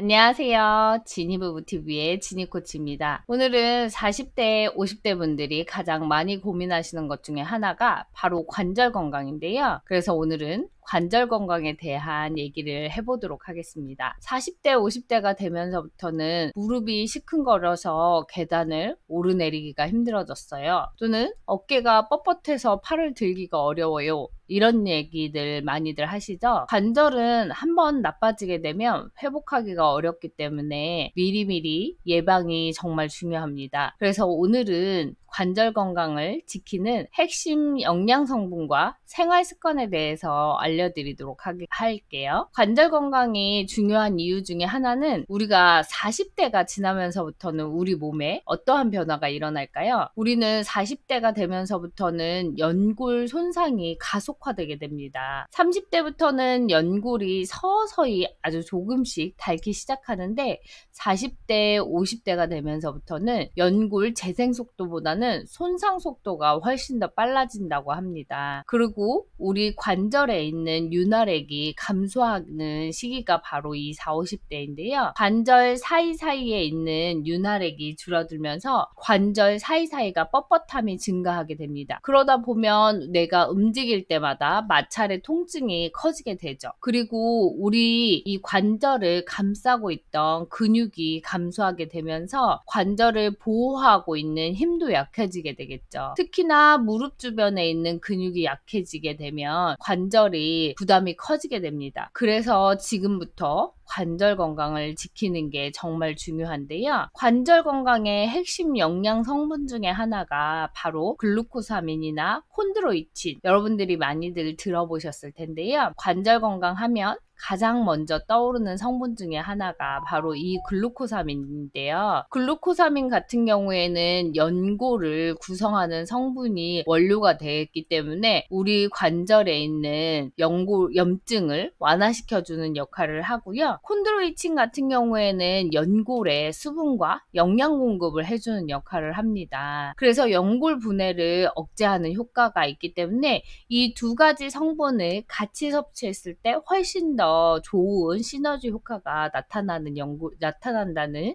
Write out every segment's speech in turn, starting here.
안녕하세요. 지니부부TV의 지니코치입니다. 오늘은 40대, 50대 분들이 가장 많이 고민하시는 것 중에 하나가 바로 관절 건강인데요. 그래서 오늘은 관절 건강에 대한 얘기를 해보도록 하겠습니다. 40대, 50대가 되면서부터는 무릎이 시큰거려서 계단을 오르내리기가 힘들어졌어요. 또는 어깨가 뻣뻣해서 팔을 들기가 어려워요. 이런 얘기들 많이들 하시죠? 관절은 한번 나빠지게 되면 회복하기가 어렵기 때문에 미리미리 예방이 정말 중요합니다. 그래서 오늘은 관절 건강을 지키는 핵심 영양 성분과 생활 습관에 대해서 알려드리도록 할게요. 관절 건강이 중요한 이유 중에 하나는 우리가 40대가 지나면서부터는 우리 몸에 어떠한 변화가 일어날까요? 우리는 40대가 되면서부터는 연골 손상이 가속화되게 됩니다. 30대부터는 연골이 서서히 아주 조금씩 닳기 시작하는데 40대, 50대가 되면서부터는 연골 재생 속도보다는 손상 속도가 훨씬 더 빨라진다고 합니다. 그리고 우리 관절에 있는 윤활액이 감소하는 시기가 바로 이 40, 50대인데요. 관절 사이사이에 있는 윤활액이 줄어들면서 관절 사이사이가 뻣뻣함이 증가하게 됩니다. 그러다 보면 내가 움직일 때마다 마찰의 통증이 커지게 되죠. 그리고 우리 이 관절을 감싸고 있던 근육이 감소하게 되면서 관절을 보호하고 있는 힘도 약해지게 되겠죠. 특히나 무릎 주변에 있는 근육이 약해지게 되면 관절이 부담이 커지게 됩니다. 그래서 지금부터 관절 건강을 지키는 게 정말 중요한데요. 관절 건강의 핵심 영양 성분 중에 하나가 바로 글루코사민이나 콘드로이친, 여러분들이 많이들 들어보셨을 텐데요. 관절 건강하면 가장 먼저 떠오르는 성분 중에 하나가 바로 이 글루코사민인데요. 글루코사민 같은 경우에는 연골을 구성하는 성분이 원료가 되었기 때문에 우리 관절에 있는 염증을 완화시켜주는 역할을 하고요. 콘드로이친 같은 경우에는 연골에 수분과 영양 공급을 해주는 역할을 합니다. 그래서 연골 분해를 억제하는 효과가 있기 때문에 이 두 가지 성분을 같이 섭취했을 때 훨씬 더 좋은 시너지 효과가 나타난다는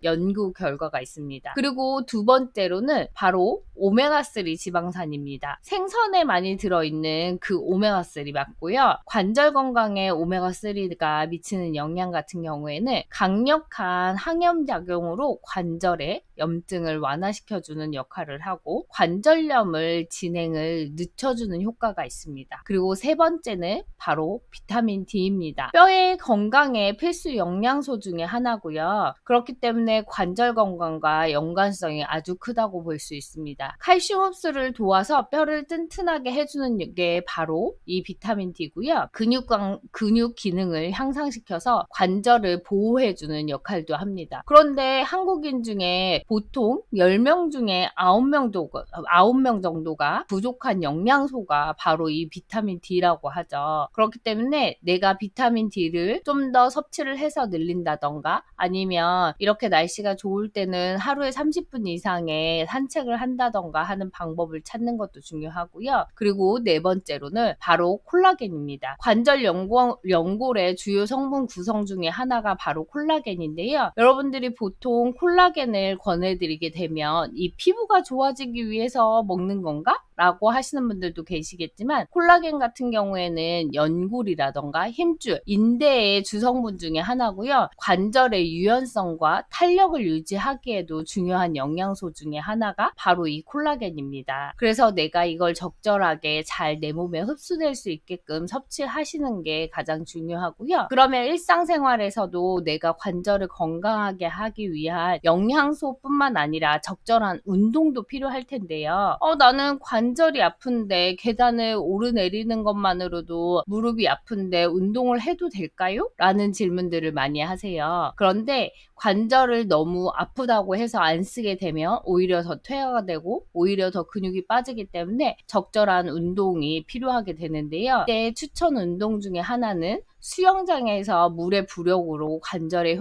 연구 결과가 있습니다. 그리고 두 번째로는 바로 오메가3 지방산입니다. 생선에 많이 들어있는 그 오메가3 맞고요. 관절 건강에 오메가3가 미치는 영향 같은 경우에는 강력한 항염작용으로 관절에 염증을 완화시켜주는 역할을 하고 관절염을 진행을 늦춰주는 효과가 있습니다. 그리고 세 번째는 바로 비타민 D입니다. 뼈의 건강에 필수 영양소 중에 하나고요. 그렇기 때문에 관절 건강과 연관성이 아주 크다고 볼 수 있습니다. 칼슘 흡수를 도와서 뼈를 튼튼하게 해주는 게 바로 이 비타민 D고요. 근육 기능을 향상시켜서 관절을 보호해주는 역할도 합니다. 그런데 한국인 중에 보통 10명 중에 9명 정도가 부족한 영양소가 바로 이 비타민 D라고 하죠. 그렇기 때문에 내가 비타민 D를 좀 더 섭취를 해서 늘린다던가 아니면 이렇게 날씨가 좋을 때는 하루에 30분 이상의 산책을 한다던가 하는 방법을 찾는 것도 중요하고요. 그리고 네 번째로는 바로 콜라겐입니다. 관절 연골의 주요 성분 구성 중에 하나가 바로 콜라겐인데요. 여러분들이 보통 콜라겐을 권해드리게 되면 이 피부가 좋아지기 위해서 먹는 건가? 라고 하시는 분들도 계시겠지만 콜라겐 같은 경우에는 연골이라던가 힘줄, 인대의 주성분 중에 하나고요. 관절의 유연성과 탄력을 유지하기에도 중요한 영양소 중에 하나가 바로 이 콜라겐입니다. 그래서 내가 이걸 적절하게 잘 내 몸에 흡수될 수 있게끔 섭취하시는 게 가장 중요하고요. 그러면 일상생활에서도 내가 관절을 건강하게 하기 위한 영양소뿐만 아니라 적절한 운동도 필요할 텐데요. 나는 관절이 아픈데 계단을 오르내리는 것만으로도 무릎이 아픈데 운동을 해도 될까요? 라는 질문들을 많이 하세요. 그런데 관절을 너무 아프다고 해서 안 쓰게 되면 오히려 더 퇴화가 되고 오히려 더 근육이 빠지기 때문에 적절한 운동이 필요하게 되는데요. 이때 추천 운동 중에 하나는 수영장에서 물의 부력으로 관절의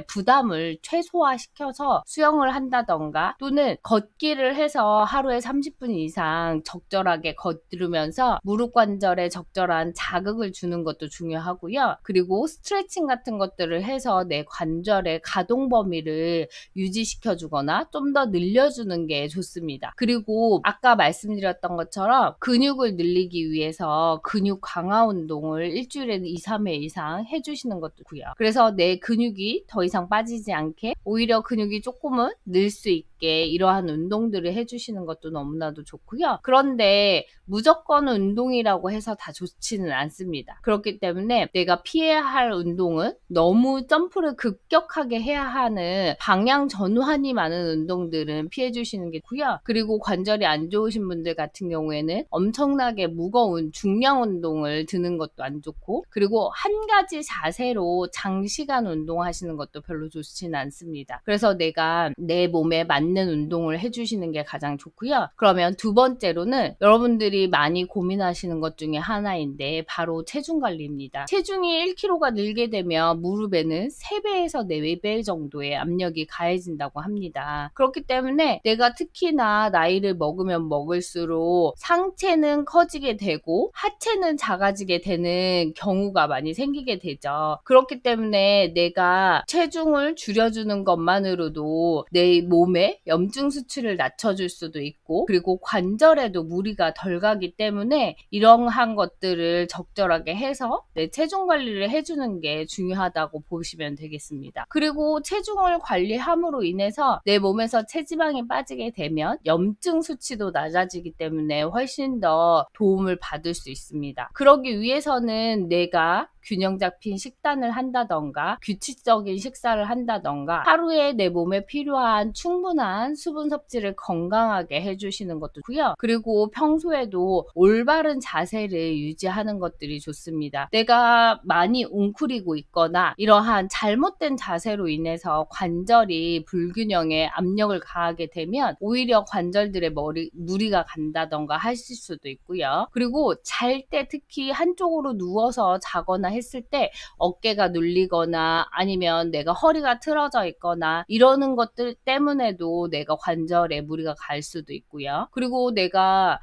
부담을 최소화시켜서 수영을 한다던가, 또는 걷기를 해서 하루에 30분 이상 적절하게 걸으면서 무릎 관절에 적절한 자극을 주는 것도 중요하고요. 그리고 스트레칭 같은 것들을 해서 내 관절의 가동 범위를 유지시켜 주거나 좀 더 늘려주는 게 좋습니다. 그리고 아까 말씀드렸던 것처럼 근육을 늘리기 위해서 근육 강화 운동을 일주일에 2, 3회 이상 해주시는 것도 좋고요. 그래서 내 근육이 더 이상 빠지지 않게 오히려 근육이 조금은 늘 수 있게 이러한 운동들을 해주시는 것도 너무나도 좋고요. 그런데 무조건 운동이라고 해서 다 좋지는 않습니다. 그렇기 때문에 내가 피해야 할 운동은 너무 점프를 급격하게 해야 하는 방향 전환이 많은 운동들은 피해 주시는 게 좋고요. 그리고 관절이 안 좋으신 분들 같은 경우에는 엄청나게 무거운 중량 운동을 드는 것도 안 좋고, 그리고 한 가지 자세로 장시간 운동하시는 것도 별로 좋지는 않습니다. 그래서 내가 내 몸에 맞는 운동을 해주시는 게 가장 좋고요. 그러면 두 번째로는 여러분들이 많이 고민하시는 것 중에 하나인데 바로 체중 관리입니다. 체중이 1kg가 늘게 되면 무릎에는 3배에서 4배 정도의 압력이 가해진다고 합니다. 그렇기 때문에 내가 특히나 나이를 먹으면 먹을수록 상체는 커지게 되고 하체는 작아지게 되는 경우가 많이 생기게 되죠. 그렇기 때문에 내가 체중을 줄여주는 것만으로도 내 몸에 염증 수치를 낮춰줄 수도 있고, 그리고 관절에도 무리가 덜 가기 때문에 이러한 것들을 적절하게 해서 내 체중 관리를 해주는 게 중요하다고 보시면 되겠습니다. 그리고 체중을 관리함으로 인해서 내 몸에서 체지방이 빠지게 되면 염증 수치도 낮아지기 때문에 훨씬 더 도움을 받을 수 있습니다. 그러기 위해서는 내가 균형 잡힌 식단을 한다던가 규칙적인 식사를 한다던가 하루에 내 몸에 필요한 충분한 수분 섭취를 건강하게 해주시는 것도 좋고요. 그리고 평소에도 올바른 자세를 유지하는 것들이 좋습니다. 내가 많이 웅크리고 있거나 이러한 잘못된 자세로 인해서 관절이 불균형에 압력을 가하게 되면 오히려 관절들의 무리가 간다던가 하실 수도 있고요. 그리고 잘 때 특히 한쪽으로 누워서 자거나 했을 때 어깨가 눌리거나 아니면 내가 허리가 틀어져 있거나 이러는 것들 때문에도 내가 관절에 무리가 갈 수도 있고요. 그리고 내가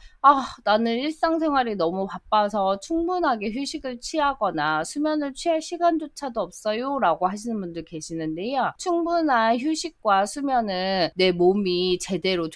나는 일상생활이 너무 바빠서 충분하게 휴식을 취하거나 수면을 취할 시간조차도 없어요 라고 하시는 분들 계시는데요. 충분한 휴식과 수면은 내 몸이 제대로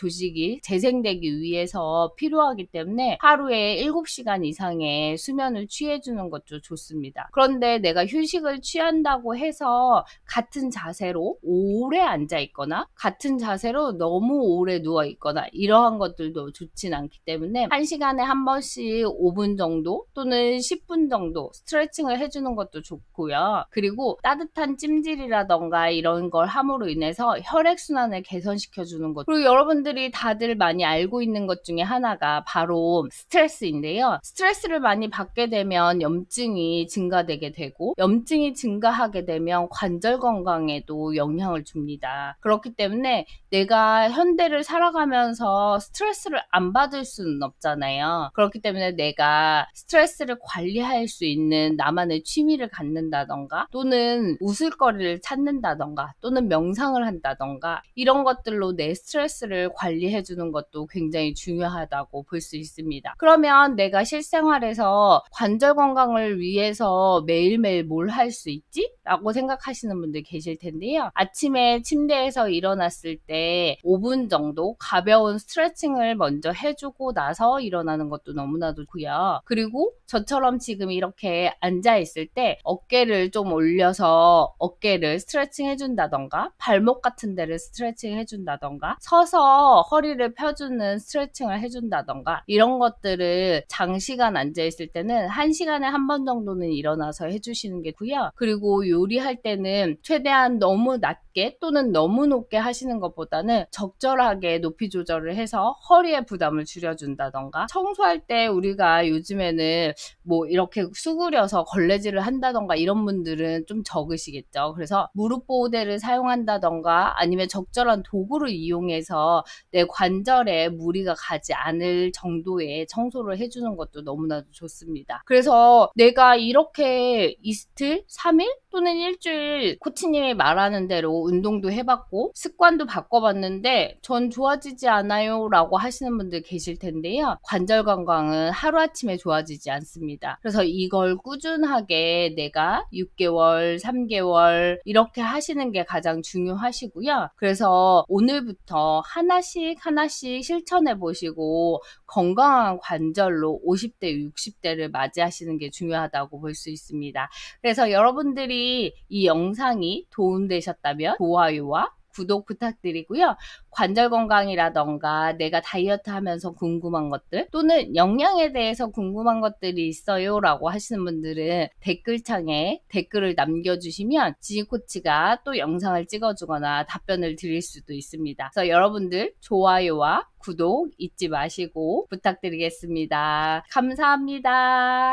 재생되기 위해서 필요하기 때문에 하루에 7시간 이상의 수면을 취해주는 것도 좋습니다. 그런데 내가 휴식을 취한다고 해서 같은 자세로 오래 앉아 있거나 같은 자세로 너무 오래 누워 있거나 이러한 것들도 좋진 않기 때문에 1시간에 한 번씩 5분 정도 또는 10분 정도 스트레칭을 해주는 것도 좋고요. 그리고 따뜻한 찜질이라던가 이런 걸 함으로 인해서 혈액순환을 개선시켜주는 것, 그리고 여러분들이 다들 많이 알고 있는 것 중에 하나가 바로 스트레스인데요. 스트레스를 많이 받게 되면 염증이 증가되게 되고, 염증이 증가하게 되면 관절 건강에도 영향을 줍니다. 그렇기 때문에 내가 현대를 살아가면서 스트레스를 안 받을 수는 없잖아요. 그렇기 때문에 내가 스트레스를 관리할 수 있는 나만의 취미를 갖는다던가 또는 웃을거리를 찾는다던가 또는 명상을 한다던가 이런 것들로 내 스트레스를 관리해주는 것도 굉장히 중요하다고 볼 수 있습니다. 그러면 내가 실생활에서 관절 건강을 위해서 매일매일 뭘 할 수 있지? 라고 생각하시는 분들 계실 텐데요. 아침에 침대에서 일어났을 때 5분 정도 가벼운 스트레칭을 먼저 해주고 나서 일어나는 것도 너무나도 좋고요. 그리고 저처럼 지금 이렇게 앉아있을 때 어깨를 좀 올려서 어깨를 스트레칭 해준다던가 발목 같은 데를 스트레칭 해준다던가 서서 허리를 펴주는 스트레칭을 해준다던가 이런 것들을 장시간 앉아있을 때는 1시간에 한 번 정도는 일어나서 해주시는 게 좋고요. 그리고 요리할 때는 최대한 너무 낮게 또는 너무 높게 하시는 것보다는 적절하게 높이 조절을 해서 허리의 부담을 줄여준다던가, 청소할 때 우리가 요즘에는 뭐 이렇게 수그려서 걸레질을 한다던가 이런 분들은 좀 적으시겠죠. 그래서 무릎 보호대를 사용한다던가 아니면 적절한 도구를 이용해서 내 관절에 무리가 가지 않을 정도의 청소를 해주는 것도 너무나도 좋습니다. 그래서 내가 이렇게 이렇게 이틀, 3일 또는 일주일 코치님이 말하는 대로 운동도 해봤고 습관도 바꿔봤는데 전 좋아지지 않아요 라고 하시는 분들 계실 텐데요. 관절 건강은 하루아침에 좋아지지 않습니다. 그래서 이걸 꾸준하게 내가 6개월, 3개월 이렇게 하시는 게 가장 중요하시고요. 그래서 오늘부터 하나씩 실천해 보시고 건강한 관절로 50대, 60대를 맞이하시는 게 중요하다고 볼 수 있습니다. 그래서 여러분들이 이 영상이 도움되셨다면 좋아요와 구독 부탁드리고요. 관절 건강이라던가 내가 다이어트 하면서 궁금한 것들 또는 영양에 대해서 궁금한 것들이 있어요 라고 하시는 분들은 댓글창에 댓글을 남겨주시면 지니코치가 또 영상을 찍어주거나 답변을 드릴 수도 있습니다. 그래서 여러분들 좋아요와 구독 잊지 마시고 부탁드리겠습니다. 감사합니다.